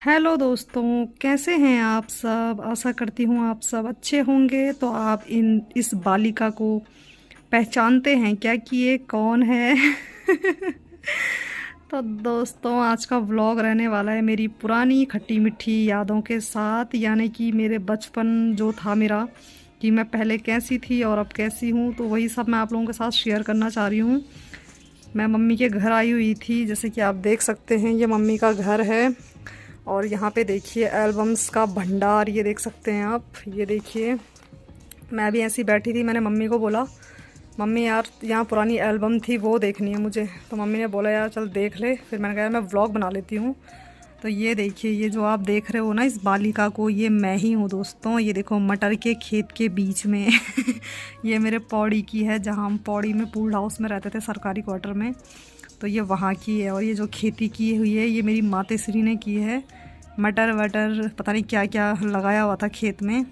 Hello दोस्तों, कैसे हैं आप सब। आशा करती हूँ आप सब अच्छे होंगे। तो आप इस बालिका को पहचानते हैं क्या कि ये कौन है? तो दोस्तों, आज का व्लॉग रहने वाला है मेरी पुरानी खट्टी मीठी यादों के साथ, यानी कि मेरे बचपन जो था मेरा, कि मैं पहले कैसी थी और अब कैसी हूँ। तो वही सब मैं आप लोगों के साथ शेयर करना चाह रही हूँ। मैं मम्मी के घर आई हुई थी, जैसे कि आप देख सकते हैं ये मम्मी का घर है। और यहाँ पे देखिए एल्बम्स का भंडार, ये देख सकते हैं आप। ये देखिए, मैं भी ऐसी बैठी थी, मैंने मम्मी को बोला मम्मी यार यहाँ पुरानी एल्बम थी वो देखनी है मुझे। तो मम्मी ने बोला यार चल देख ले। फिर मैंने कहा मैं व्लॉग बना लेती हूँ। तो ये देखिए, ये जो आप देख रहे हो ना इस बालिका को, ये मैं ही हूँ दोस्तों। ये देखो मटर के खेत के बीच में ये मेरे पौड़ी की है, जहाँ हम पौड़ी में पूल हाउस में रहते थे सरकारी क्वार्टर में। तो ये वहाँ की है। और ये जो खेती की हुई है ये मेरी मातेश्री ने की है। मटर वटर पता नहीं क्या क्या लगाया हुआ था खेत में।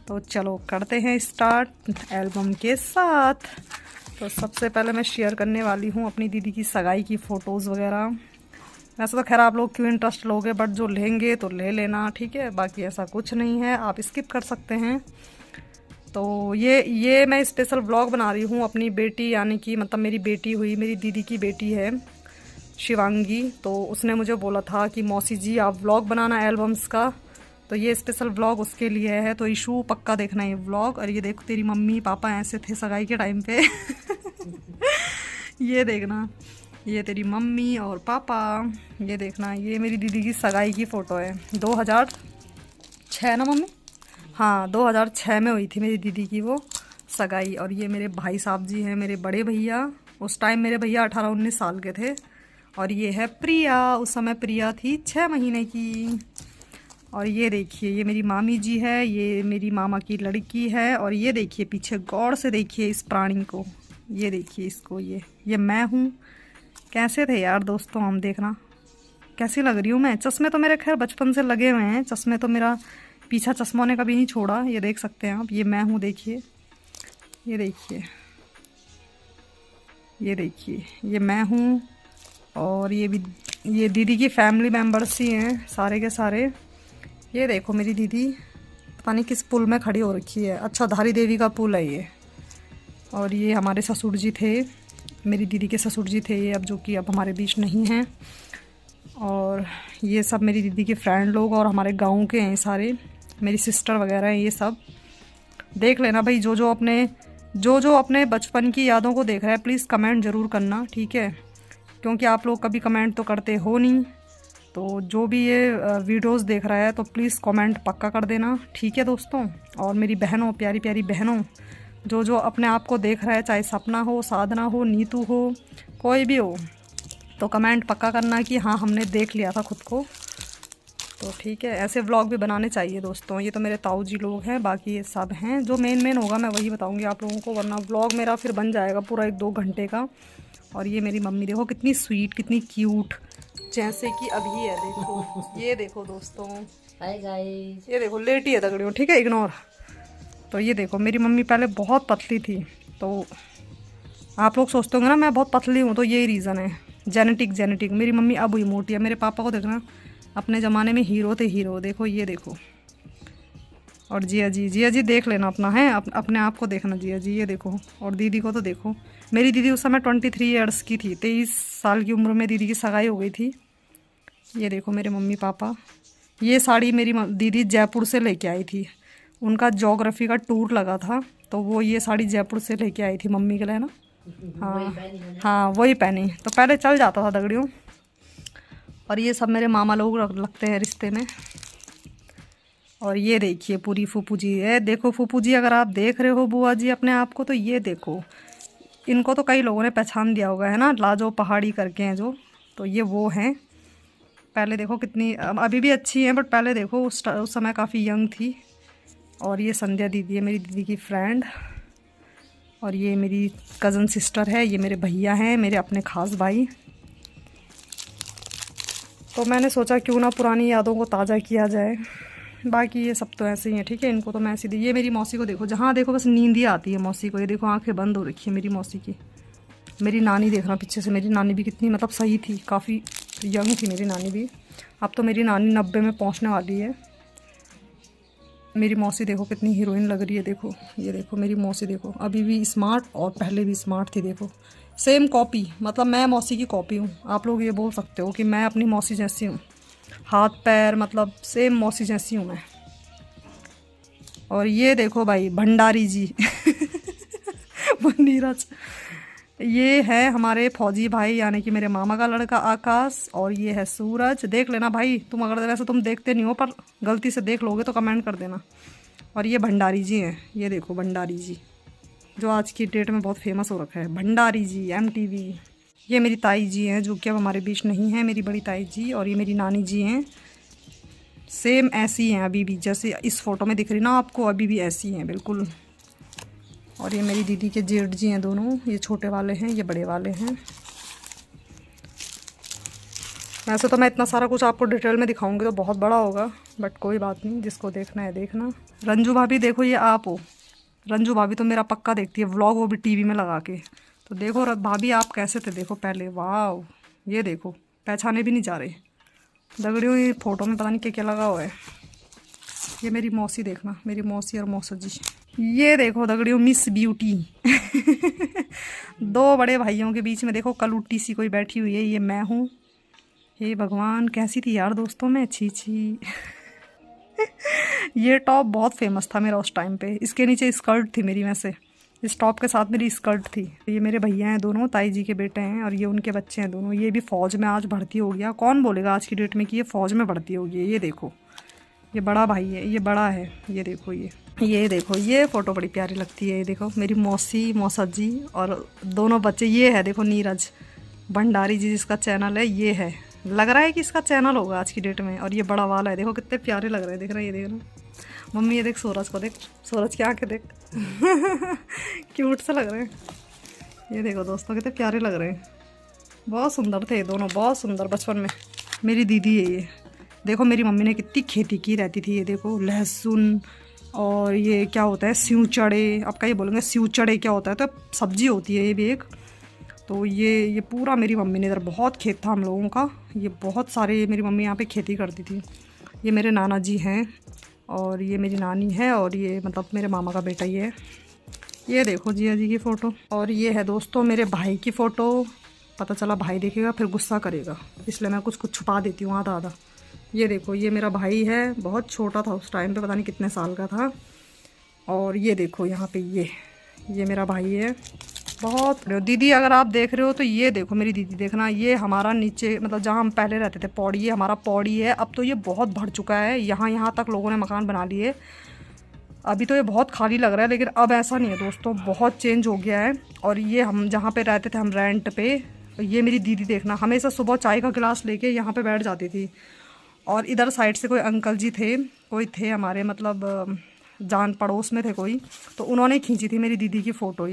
तो चलो करते हैं स्टार्ट एल्बम के साथ। तो सबसे पहले मैं शेयर करने वाली हूँ अपनी दीदी की सगाई की फ़ोटोज़ वगैरह। वैसे तो खैर आप लोग क्यों इंटरेस्ट लोगे, बट जो लेंगे तो ले लेना, ठीक है। बाकी ऐसा कुछ नहीं है, आप स्किप कर सकते हैं। तो ये मैं स्पेशल व्लॉग बना रही हूँ अपनी बेटी, यानी कि मतलब मेरी बेटी हुई, मेरी दीदी की बेटी है शिवांगी। तो उसने मुझे बोला था कि मौसी जी आप व्लॉग बनाना एल्बम्स का। तो ये स्पेशल व्लॉग उसके लिए है। तो इशू पक्का देखना ये व्लॉग। और ये देखो तेरी मम्मी पापा ऐसे थे सगाई के टाइम पे। ये देखना, ये तेरी मम्मी और पापा। ये देखना, ये मेरी दीदी की सगाई की फ़ोटो है। 2006 ना मम्मी? हाँ 2006 में हुई थी मेरी दीदी की वो सगाई। और ये मेरे भाई साहब जी हैं, मेरे बड़े भैया। उस टाइम मेरे भैया 18-19 साल के थे। और ये है प्रिया, उस समय प्रिया थी 6 महीने की। और ये देखिए ये मेरी मामी जी है, ये मेरी मामा की लड़की है। और ये देखिए पीछे गौर से देखिए इस प्राणी को, ये देखिए इसको, ये मैं हूँ। कैसे थे यार दोस्तों हम, देखना कैसी लग रही हूँ मैं। चश्मे तो मेरे खैर बचपन से लगे हुए हैं, चश्मे तो मेरा पीछा चश्मों ने कभी नहीं छोड़ा। ये देख सकते हैं आप, ये मैं हूँ देखिए। ये देखिए, ये देखिए ये मैं हूँ। और ये भी ये दीदी की फैमिली मेम्बर्स ही हैं सारे के सारे। ये देखो मेरी दीदी पता नहीं किस पुल में खड़ी हो रखी है। अच्छा, धारी देवी का पुल है ये। और ये हमारे ससुर जी थे, मेरी दीदी के ससुर जी थे ये, अब जो कि अब हमारे बीच नहीं हैं। और ये सब मेरी दीदी के फ्रेंड लोग और हमारे गांव के हैं सारे, मेरी सिस्टर वगैरह हैं ये सब। देख लेना भाई, जो अपने बचपन की यादों को देख रहा है प्लीज़ कमेंट ज़रूर करना, ठीक है। क्योंकि आप लोग कभी कमेंट तो करते हो नहीं। तो जो भी ये वीडियोस देख रहा है तो प्लीज़ कमेंट पक्का कर देना, ठीक है दोस्तों। और मेरी बहनों, प्यारी प्यारी बहनों, जो अपने आप को देख रहा है, चाहे सपना हो, साधना हो, नीतू हो, कोई भी हो, तो कमेंट पक्का करना कि हाँ हमने देख लिया था खुद को। तो ठीक है, ऐसे व्लॉग भी बनाने चाहिए दोस्तों। ये तो मेरे ताऊ जी लोग हैं, बाकी ये सब हैं। जो मेन होगा मैं वही बताऊंगी आप लोगों को, वरना व्लॉग मेरा फिर बन जाएगा पूरा 1-2 घंटे का। और ये मेरी मम्मी देखो कितनी स्वीट, कितनी क्यूट, जैसे कि अभी है देखो। ये देखो दोस्तों, हाय गाइस। ये देखो लेटी है तगड़ी, ठीक है इग्नोर। तो ये देखो मेरी मम्मी पहले बहुत पतली थी। तो आप लोग सोचते होंगे ना मैं बहुत पतली हूँ, तो यही रीज़न है, जेनेटिक। मेरी मम्मी अब हुई मोटी है। मेरे पापा को देखना, अपने ज़माने में हीरो थे, हीरो। देखो ये देखो। और जिया जी देख लेना अपना है, अपने आप को देखना जिया जी, ये देखो। और दीदी को तो देखो, मेरी दीदी उस समय 23 ईयर्स की थी, 23 साल की उम्र में दीदी की सगाई हो गई थी। ये देखो मेरे मम्मी पापा। ये साड़ी मेरी दीदी जयपुर से लेके आई थी, उनका ज्योग्राफी का टूर लगा था, तो वो ये साड़ी जयपुर से लेके आई थी मम्मी के लिए ना। हाँ हाँ वही पहनी, तो पहले चल जाता था दगड़ियों। और ये सब मेरे मामा लोग लगते हैं रिश्ते में। और ये देखिए पूरी फूफू जी है, देखो फूफू जी अगर आप देख रहे हो बुआ जी अपने आप को, तो ये देखो। इनको तो कई लोगों ने पहचान दिया होगा है ना, लाजो पहाड़ी करके हैं जो। तो ये वो हैं। पहले देखो कितनी, अभी भी अच्छी हैं, बट पहले देखो उस समय काफ़ी यंग थी। और ये संध्या दीदी है मेरी दीदी की फ्रेंड। और ये मेरी कज़न सिस्टर है, ये मेरे भैया हैं, मेरे अपने ख़ास भाई। तो मैंने सोचा क्यों ना पुरानी यादों को ताज़ा किया जाए। बाकी ये सब तो ऐसे ही है, ठीक है। इनको तो मैं ऐसी दी। ये मेरी मौसी को देखो, जहाँ देखो बस नींद ही आती है मौसी को। ये देखो आंखें बंद हो रखी है मेरी मौसी की। मेरी नानी देखना पीछे से, मेरी नानी भी कितनी मतलब सही थी, काफ़ी यंग थी मेरी नानी भी। अब तो मेरी नानी 90 में पहुंचने वाली है। मेरी मौसी देखो कितनी हीरोइन लग रही है, देखो ये देखो मेरी मौसी देखो, अभी भी स्मार्ट और पहले भी स्मार्ट थी। देखो सेम कॉपी, मतलब मैं मौसी की कॉपी हूँ। आप लोग ये बोल सकते हो कि मैं अपनी मौसी जैसी हूँ, हाथ पैर मतलब सेम मौसी जैसी हूँ मैं। और ये देखो भाई भंडारी जी वो नीरज, ये है हमारे फौजी भाई यानी कि मेरे मामा का लड़का आकाश, और ये है सूरज। देख लेना भाई तुम, अगर वैसे तुम देखते नहीं हो पर गलती से देख लोगे तो कमेंट कर देना। और ये भंडारी जी हैं, ये देखो भंडारी जी जो आज की डेट में बहुत फेमस हो रखा है, भंडारी जी MTV। ये मेरी ताई जी हैं जो कि अब हमारे बीच नहीं है, मेरी बड़ी ताई जी। और ये मेरी नानी जी हैं, सेम ऐसी हैं अभी भी, जैसे इस फ़ोटो में दिख रही ना आपको, अभी भी ऐसी हैं बिल्कुल। और ये मेरी दीदी के जेठ जी हैं दोनों, ये छोटे वाले हैं ये बड़े वाले हैं। वैसे तो मैं इतना सारा कुछ आपको डिटेल में दिखाऊंगी तो बहुत बड़ा होगा, बट कोई बात नहीं, जिसको देखना है देखना। रंजू भाभी देखो, ये आप हो। रंजू भाभी तो मेरा पक्का देखती है व्लॉग, वो भी टीवी में लगा के। तो देखो भाभी आप कैसे थे देखो पहले, वाह ये देखो पहचाने भी नहीं जा रहे दगड़ियों, ये फ़ोटो में पता नहीं क्या क्या लगा हुआ है। ये मेरी मौसी देखना, मेरी मौसी और मौसा जी। ये देखो दगड़ियों मिस ब्यूटी दो बड़े भाइयों के बीच में देखो कलुट्टी सी कोई बैठी हुई है, ये मैं हूँ। हे भगवान कैसी थी यार दोस्तों मैं, छी छी ये टॉप बहुत फेमस था मेरा उस टाइम पे, इसके नीचे स्कर्ट थी मेरी, वैसे इस टॉप के साथ मेरी स्कर्ट थी। ये मेरे भैया हैं दोनों, ताई जी के बेटे हैं, और ये उनके बच्चे हैं दोनों। ये भी फ़ौज में आज भर्ती हो गया। कौन बोलेगा आज की डेट में कि ये फ़ौज में भर्ती हो गई है। ये देखो ये बड़ा भाई है, ये बड़ा है, ये देखो ये देखो ये फ़ोटो बड़ी प्यारी लगती है। ये देखो मेरी मौसी मौसा जी और दोनों बच्चे। ये है देखो नीरज भंडारी जी जिसका चैनल है, ये है, लग रहा है कि इसका चैनल होगा आज की डेट में। और ये बड़ा वाला है, देखो कितने प्यारे लग रहे हैं, देख रहे हैं ये देखना। मम्मी ये देख सूरज को देख, सूरज की आंखें देख क्यूट से लग रहे हैं। ये देखो दोस्तों कितने प्यारे लग रहे हैं, बहुत सुंदर थे ये दोनों, बहुत सुंदर बचपन में। मेरी दीदी है ये, देखो मेरी मम्मी ने कितनी खेती की रहती थी। ये देखो लहसुन, और ये क्या होता है स्यूचड़े, आपका ये बोलेंगे स्यूचड़े क्या होता है, तो सब्जी होती है ये भी एक। तो ये पूरा मेरी मम्मी ने, इधर बहुत खेत था हम लोगों का, ये बहुत सारे मेरी मम्मी यहाँ पे खेती करती थी। ये मेरे नाना जी हैं, और ये मेरी नानी है, और ये मतलब मेरे मामा का बेटा ये है। ये देखो जिया जी की फ़ोटो। और ये है दोस्तों मेरे भाई की फ़ोटो। पता चला भाई देखेगा फिर गुस्सा करेगा, इसलिए मैं कुछ छुपा देती हूँ आधा आधा। ये देखो ये मेरा भाई है, बहुत छोटा था उस टाइम पे, पता नहीं कितने साल का था। और ये देखो यहाँ पे ये मेरा भाई है, बहुत। दीदी अगर आप देख रहे हो तो ये देखो मेरी दीदी देखना, ये हमारा नीचे मतलब जहाँ हम पहले रहते थे पौड़ी, ये हमारा पौड़ी है। अब तो ये बहुत बढ़ चुका है, यहाँ तक लोगों ने मकान बना लिए। अभी तो ये बहुत खाली लग रहा है, लेकिन अब ऐसा नहीं है दोस्तों, बहुत चेंज हो गया है। और ये हम जहाँ पे रहते थे हम रेंट पे, ये मेरी दीदी देखना हमेशा सुबह चाय का गिलास लेके यहाँ पे बैठ जाती थी। और इधर साइड से कोई अंकल जी थे, कोई थे हमारे मतलब जान पड़ोस में थे कोई, तो उन्होंने खींची थी मेरी दीदी की फ़ोटो।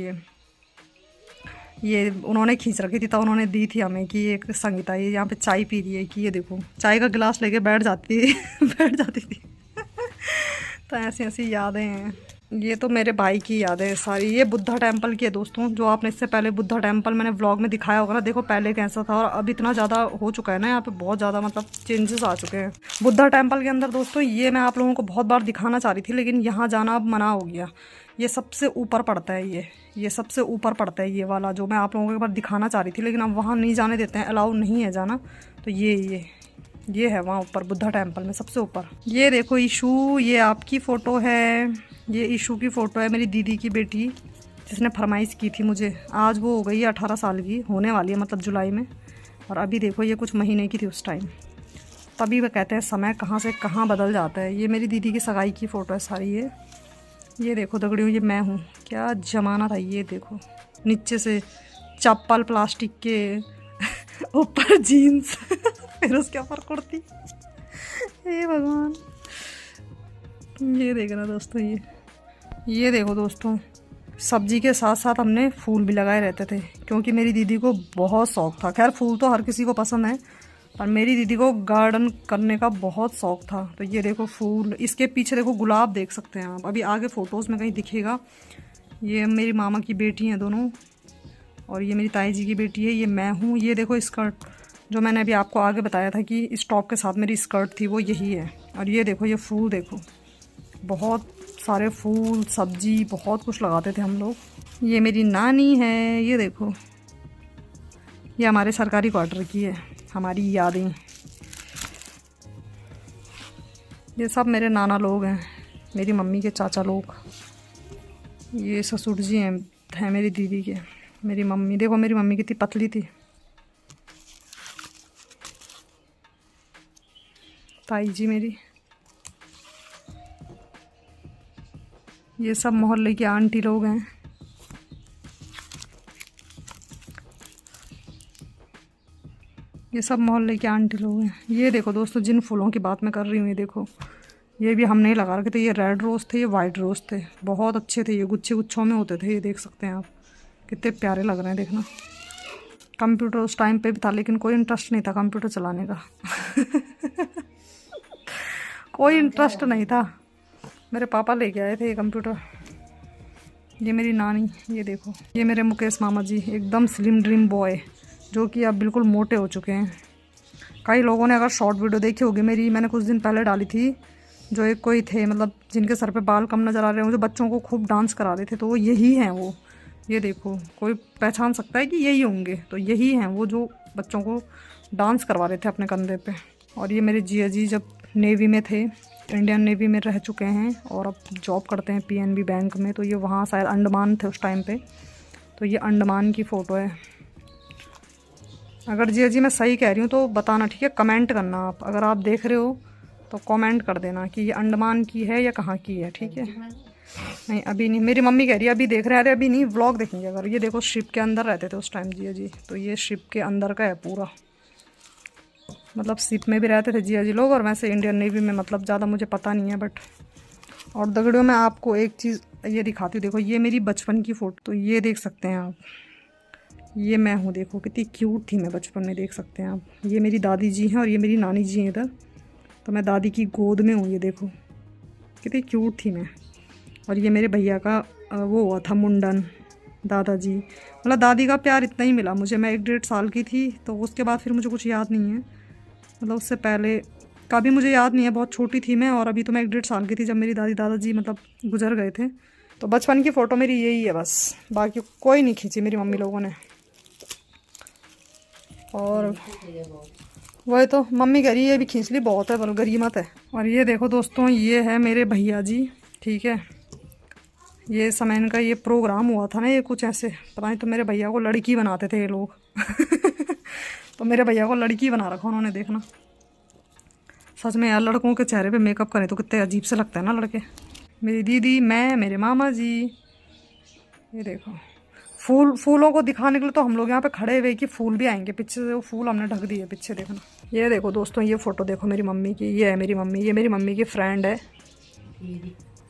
ये उन्होंने खींच रखी थी, तो उन्होंने दी थी हमें कि एक संगीता ये यहाँ पे चाय पी रही है, कि ये देखो चाय का गिलास लेके बैठ जाती थी बैठ जाती थी तो ऐसी ऐसी यादें हैं। ये तो मेरे भाई की यादें हैं सारी। ये बुद्धा टेम्पल की है दोस्तों, जो आपने इससे पहले बुद्धा टेम्पल मैंने व्लॉग में दिखाया होगा ना। देखो पहले कैसा था और अब इतना ज़्यादा हो चुका है ना, यहाँ पे बहुत ज़्यादा मतलब चेंजेस आ चुके हैं बुद्धा टेम्पल के अंदर। दोस्तों ये मैं आप लोगों को बहुत बार दिखाना चाह रही थी, लेकिन यहाँ जाना अब मना हो गया। ये सबसे ऊपर पड़ता है, ये सबसे ऊपर पड़ता है ये वाला, जो मैं आप लोगों के पास दिखाना चाह रही थी, लेकिन अब वहाँ नहीं जाने देते हैं, अलाउ नहीं है जाना। तो ये है वहाँ ऊपर बुद्धा टेम्पल में सबसे ऊपर। ये देखो ईशू, ये आपकी फ़ोटो है, ये ईशू की फ़ोटो है, मेरी दीदी की बेटी जिसने फरमाइश की थी मुझे। आज वो हो गई है 18 साल की, होने वाली है मतलब जुलाई में। और अभी देखो ये कुछ महीने की थी उस टाइम। तभी वह कहते हैं समय कहाँ से कहाँ बदल जाता है। ये मेरी दीदी की सगाई की फ़ोटो है सारी। ये देखो दगड़ियों, ये मैं हूँ, क्या ज़माना था। ये देखो नीचे से चप्पल प्लास्टिक के ऊपर जीन्स फिर उसके ऊपर कुर्ती। हे भगवान। ये देखना दोस्तों, ये देखो दोस्तों, सब्जी के साथ साथ हमने फूल भी लगाए रहते थे, क्योंकि मेरी दीदी को बहुत शौक़ था। खैर फूल तो हर किसी को पसंद है, पर मेरी दीदी को गार्डन करने का बहुत शौक़ था। तो ये देखो फूल, इसके पीछे देखो गुलाब देख सकते हैं आप, अभी आगे फ़ोटोज़ में कहीं दिखेगा। ये मेरी मामा की बेटी हैं दोनों, और ये मेरी ताई जी की बेटी है। ये मैं हूँ। ये देखो स्कर्ट, जो मैंने अभी आपको आगे बताया था कि इस टॉप के साथ मेरी स्कर्ट थी वो यही है। और ये देखो, ये फूल देखो, बहुत सारे फूल, सब्जी, बहुत कुछ लगाते थे हम लोग। ये मेरी नानी है, ये देखो, ये हमारे सरकारी क्वार्टर की है, हमारी यादें। ये सब मेरे नाना लोग हैं, मेरी मम्मी के चाचा लोग। ये ससुर जी हैं मेरी दीदी के। मेरी मम्मी देखो, मेरी मम्मी कितनी पतली थी। ताई जी मेरी। ये सब मोहल्ले की आंटी लोग हैं। ये सब मोहल्ले के आंटी लोग हैं। ये देखो दोस्तों, जिन फूलों की बात मैं कर रही हूँ, ये देखो, ये भी हमने लगा रखे थे। ये रेड रोज़ थे, ये वाइट रोज़ थे, बहुत अच्छे थे। ये गुच्छे गुच्छों में होते थे, ये देख सकते हैं आप, कितने प्यारे लग रहे हैं, देखना। कंप्यूटर उस टाइम पे भी था, लेकिन कोई इंटरेस्ट नहीं था कंप्यूटर चलाने का। कोई इंटरेस्ट नहीं था। मेरे पापा लेके आए थे ये कंप्यूटर। ये मेरी नानी, ये देखो, ये मेरे मुकेश मामा जी, एकदम स्लिम ड्रीम बॉय, जो कि अब बिल्कुल मोटे हो चुके हैं। कई लोगों ने अगर शॉर्ट वीडियो देखी होगी मेरी, मैंने कुछ दिन पहले डाली थी, जो एक कोई थे, मतलब जिनके सर पे बाल कम नज़र आ रहे हैं, जो बच्चों को खूब डांस करा रहे थे, तो वो यही हैं वो। ये देखो, कोई पहचान सकता है कि यही होंगे, तो यही हैं वो जो बच्चों को डांस करवा रहे थे अपने कंधे पे। और ये मेरे जिया जी जब नेवी में थे, इंडियन नेवी में रह चुके हैं और अब जॉब करते हैं पीएनबी बैंक में। तो ये वहाँ शायद अंडमान थे उस टाइम पे, तो ये अंडमान की फ़ोटो है। अगर जिया जी मैं सही कह रही हूँ तो बताना, ठीक है? कमेंट करना आप, अगर आप देख रहे हो तो कमेंट कर देना कि ये अंडमान की है या कहाँ की है, ठीक है? नहीं अभी नहीं, मेरी मम्मी कह रही है अभी देख रहे हैं। अरे अभी नहीं, व्लॉग देखेंगे। अगर ये देखो, शिप के अंदर रहते थे उस टाइम जिया जी, तो ये शिप के अंदर का है पूरा, मतलब शिप में भी रहते थे जिया जी लोग। और वैसे इंडियन नेवी में, मतलब ज़्यादा मुझे पता नहीं है बट। और दगड़ियों में आपको एक चीज़ ये दिखाती हूँ, देखो, ये मेरी बचपन की फ़ोटो, तो ये देख सकते हैं आप, ये मैं हूँ, देखो कितनी क्यूट थी मैं बचपन में, देख सकते हैं आप। ये मेरी दादी जी हैं और ये मेरी नानी जी हैं इधर, तो मैं दादी की गोद में हूँ। ये देखो कितनी क्यूट थी मैं। और ये मेरे भैया का वो हुआ था मुंडन, दादाजी, मतलब दादी का प्यार इतना ही मिला मुझे। मैं 1-1.5 साल की थी, तो उसके बाद फिर मुझे कुछ याद नहीं है, मतलब उससे पहले का भी मुझे याद नहीं है, बहुत छोटी थी मैं। और अभी तो मैं 1-1.5 साल की थी जब मेरी दादी दादाजी मतलब गुजर गए थे। तो बचपन की फ़ोटो मेरी यही है बस, बाकी कोई नहीं खींची मेरी मम्मी लोगों ने। और वही तो मम्मी कह रही है, ये भी खींच ली, बहुत है, बलगरी मत है। और ये देखो दोस्तों, ये है मेरे भैया जी, ठीक है? ये समय इनका ये प्रोग्राम हुआ था ना, ये कुछ ऐसे पता नहीं, तो मेरे भैया को लड़की बनाते थे ये लोग। तो मेरे भैया को लड़की बना रखा उन्होंने, देखना। सच में यार, लड़कों के चेहरे पे मेकअप करें तो कितने अजीब से लगते हैं ना लड़के। मेरी दीदी, मैं, मेरे मामा जी, ये देखो। फूलों को दिखाने के लिए तो हम लोग यहाँ पे खड़े हुए कि फूल भी आएंगे पीछे से, वो फूल हमने ढक दिए पीछे, देखना। ये देखो दोस्तों, ये फ़ोटो देखो मेरी मम्मी की, ये है मेरी मम्मी, ये मेरी मम्मी की फ्रेंड है।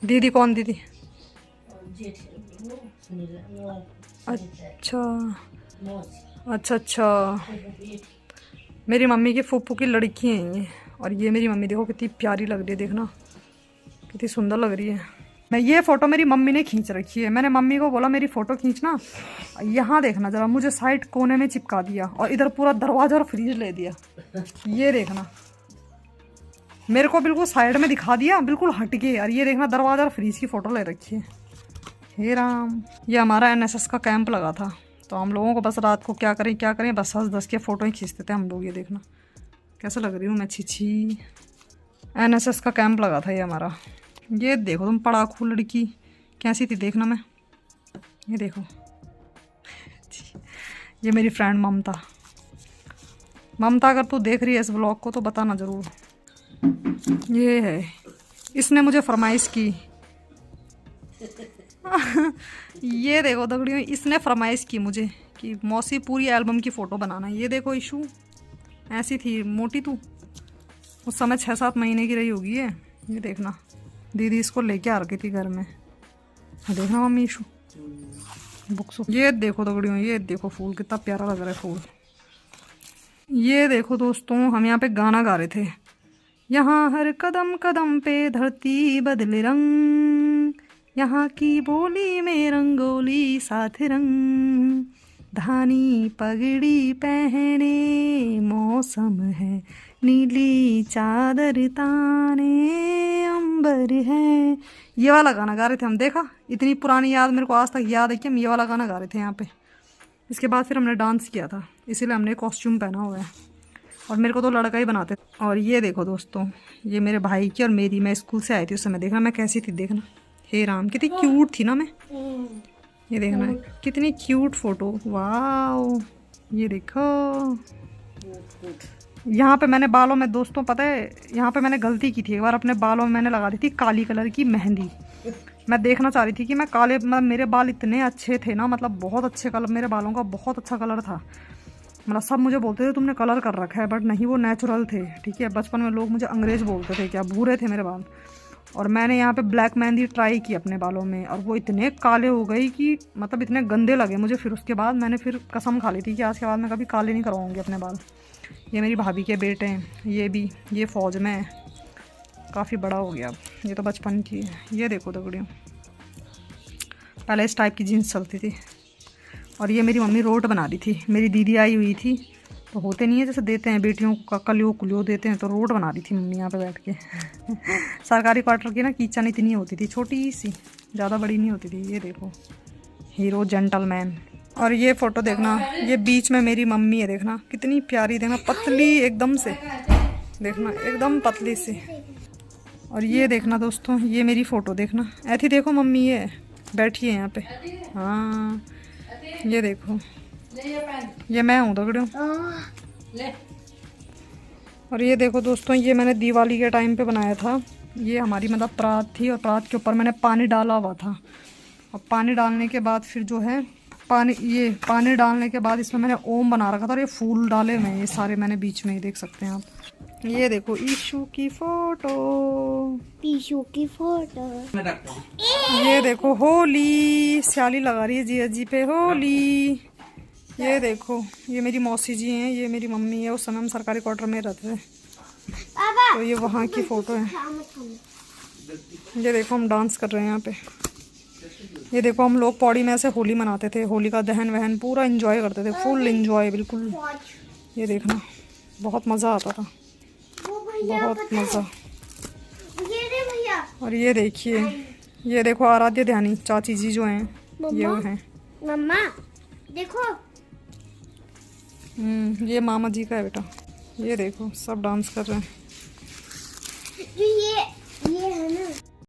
दीदी कौन दीदी? अच्छा अच्छा अच्छा, मेरी मम्मी की फूफू की लड़की हैं ये। और ये मेरी मम्मी देखो कितनी प्यारी लग रही है, देखना कितनी सुंदर लग रही है। मैं ये फ़ोटो मेरी मम्मी ने खींच रखी है। मैंने मम्मी को बोला मेरी फ़ोटो खींचना, यहाँ देखना ज़रा, मुझे साइड कोने में चिपका दिया और इधर पूरा दरवाज़ा और फ्रिज ले दिया। ये देखना, मेरे को बिल्कुल साइड में दिखा दिया, बिल्कुल हट के। और ये देखना, दरवाज़ा और फ्रिज की फ़ोटो ले रखी है। हे राम। ये हमारा एनएसएस का कैंप लगा था, तो हम लोगों को बस रात को क्या करें बस 10 के फ़ोटो ही खींचते थे हम लोग। ये देखना कैसे लग रही हूँ मैं, छी। एनएसएस का कैंप लगा था ये हमारा। ये देखो तुम, पड़ाकू लड़की कैसी थी, देखना। मैं ये देखो, ये मेरी फ्रेंड ममता। ममता, अगर तू देख रही है इस व्लॉग को तो बताना ज़रूर। ये है, इसने मुझे फरमाइश की। ये देखो दगड़ियों, इसने फरमाइश की मुझे कि मौसी पूरी एल्बम की फ़ोटो बनाना। ये देखो इशू, ऐसी थी मोटी तू, उस समय 6-7 महीने की रही होगी ये। ये देखना, दीदी इसको लेके आ रखी थी घर में। देखना मम्मी इशू बुक्स। ये देखो दगड़ियों, ये देखो फूल कितना प्यारा लग रहा है फूल। ये देखो दोस्तों, हम यहाँ पे गाना गा रहे थे। यहाँ हर कदम कदम पे धरती बदले रंग, यहाँ की बोली में रंगोली साथ रंग, धानी पगड़ी पहने, मौसम है नीली चादर ताने, अंबर है। ये वाला गाना गा रहे थे हम, देखा इतनी पुरानी याद मेरे को आज तक याद है कि हम ये वाला गाना गा रहे थे यहाँ पे। इसके बाद फिर हमने डांस किया था, इसीलिए हमने कॉस्ट्यूम पहना हुआ है और मेरे को तो लड़का ही बनाते। और ये देखो दोस्तों, ये मेरे भाई की और मेरी, मैं स्कूल से आई थी उस समय, देखना मैं कैसी थी, देखना हे राम कितनी क्यूट थी ना मैं। ये देखना कितनी क्यूट फोटो, वाह। ये देखो यहाँ पे मैंने बालों में दोस्तों, पता है यहाँ पे मैंने गलती की थी, एक बार अपने बालों में मैंने लगा दी थी काली कलर की मेहंदी। मैं देखना चाह रही थी कि मैं काले, मेरे बाल इतने अच्छे थे ना, मतलब बहुत अच्छे कलर, मेरे बालों का बहुत अच्छा कलर था। मतलब सब मुझे बोलते थे तुमने कलर कर रखा है, बट नहीं, वो नेचुरल थे। ठीक है, बचपन में लोग मुझे अंग्रेज बोलते थे, क्या भूरे थे मेरे बाल। और मैंने यहाँ पे ब्लैक मेहंदी ट्राई की अपने बालों में, और वो इतने काले हो गई कि मतलब इतने गंदे लगे मुझे। फिर उसके बाद मैंने फिर कसम खा ली थी कि आज के बाद मैं कभी काले नहीं करवाऊँगी अपने बाल। ये मेरी भाभी के बेटे हैं, ये भी, ये फ़ौज में है, काफ़ी बड़ा हो गया अब, ये तो बचपन की है। ये देखो दगड़ियों, पहले इस टाइप की जीन्स चलती थी। और ये मेरी मम्मी रोट बना रही थी, मेरी दीदी आई हुई थी, तो होते नहीं है जैसे देते हैं बेटियों को कलियो कुलियो देते हैं, तो रोट बना रही थी मम्मी यहाँ पे बैठ के। सरकारी क्वार्टर की ना किचन इतनी होती थी, छोटी सी, ज़्यादा बड़ी नहीं होती थी। ये देखो हीरो जेंटलमैन। और ये फ़ोटो देखना, ये बीच में मेरी मम्मी है, देखना कितनी प्यारी, देखना पतली एकदम से, देखना एकदम पतली सी। और ये देखना दोस्तों, ये मेरी फ़ोटो देखना, ऐसी देखो मम्मी ये बैठी है यहाँ पे, हाँ ये देखो, ये मैं हूँ दगड़ियों। और ये देखो दोस्तों, ये मैंने दिवाली के टाइम पे बनाया था। ये हमारी मतलब परात थी, और परात के ऊपर मैंने पानी डाला हुआ था। और पानी डालने के बाद फिर जो है पानी डालने के बाद इसमें मैंने ओम बना रखा था, और ये फूल डाले हुए हैं ये सारे मैंने बीच में ही, देख सकते हैं आप। ये देखो ईशु की फोटो, ईशु की फोटो। ये देखो होली, स्याली लगा रही है जी अजी पे होली। ये देखो, ये मेरी मौसी जी हैं, ये मेरी मम्मी है, उस समय हम सरकारी क्वार्टर में रहते थे, तो ये वहाँ की फ़ोटो है। ये देखो हम डांस कर रहे हैं यहाँ पे। ये देखो हम लोग पौड़ी में ऐसे होली मनाते थे, होली का दहन वहन पूरा एंजॉय करते थे, फुल एंजॉय बिल्कुल। ये देखना बहुत मज़ा आता था, बहुत मज़ा। और ये देखिए, ये देखो आराध्य ध्यानी चाची जी जो हैं, ये वो हैं। मम्मा देखो, ये मामा जी का है बेटा। ये देखो सब डांस कर रहे हैं। ये है ना।